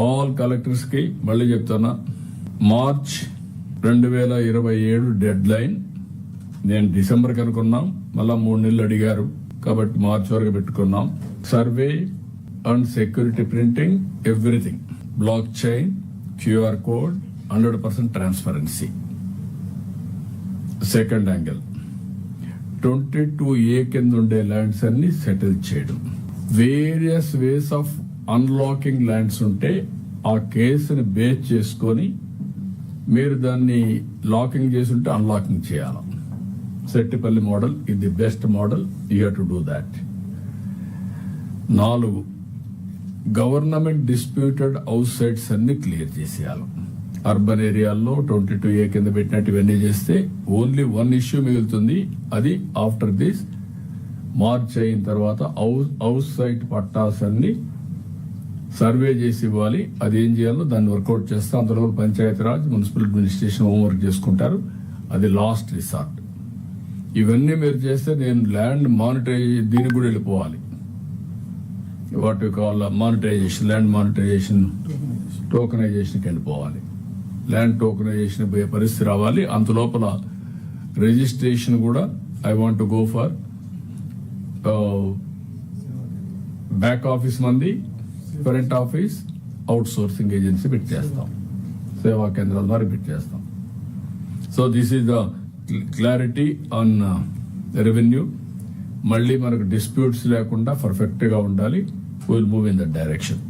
All collectors కి మళ్ళీ చెప్తున్నా, మార్చ్ 2027 డెడ్ లైన్. నేను డిసెంబర్ కనుకున్నాం, మళ్ళా 3 నెలలు అడిగారు కాబట్టి మార్చ్ వరకు పెట్టుకున్నాం. Survey and security printing, everything, block chain, QR code, 100% transparency. Second angle 22A కింద ఉండే ల్యాండ్స్ అన్ని సెటిల్ చేయడం. Various ways of unlocking lands ఉంటే ఆ కేసుని బేస్ చేసుకొని మీరు దాన్ని లాకింగ్ చేసి ఉంటే అన్లాకింగ్ చేయాలి. సెట్టిపల్లి మోడల్ ఇది the best model, you have to do that. 4, government disputed house sites అన్ని క్లియర్ చేసేయాలి. అర్బన్ ఏరియాల్లో 22A కింద పెట్టినట్టు ఇవన్నీ చేస్తే ఓన్లీ 1 ఇష్యూ మిగులుతుంది. అది ఆఫ్టర్ దిస్ మార్చ్ అయిన తర్వాత హౌస్ సైట్ పట్టాస్ అన్ని సర్వే చేసి ఇవ్వాలి. అది ఏం చేయాలో దాన్ని వర్కౌట్ చేస్తే అందులో పంచాయతీరాజ్, మున్సిపల్ అడ్మినిస్ట్రేషన్ హోంవర్క్ చేసుకుంటారు. అది లాస్ట్ రిసార్ట్. ఇవన్నీ మీరు చేస్తే నేను ల్యాండ్ మానిటైజేషన్ దీనికి కూడా వెళ్ళిపోవాలి. What you call monetisation, land monetisation, టోకనైజేషన్కి వెళ్ళిపోవాలి. ల్యాండ్ టోకనైజేషన్ పోయే పరిస్థితి రావాలి. అంతలోపల రిజిస్ట్రేషన్ కూడా I want to go for back office మంది, front office outsourcing agency పెట్టేస్తాం, సేవా కేంద్రాల ద్వారా పెట్టేస్తాం. So this is the clarity on revenue. మళ్ళీ మనకు డిస్ప్యూట్స్ లేకుండా పర్ఫెక్ట్ గా ఉండాలి. Will move in that direction.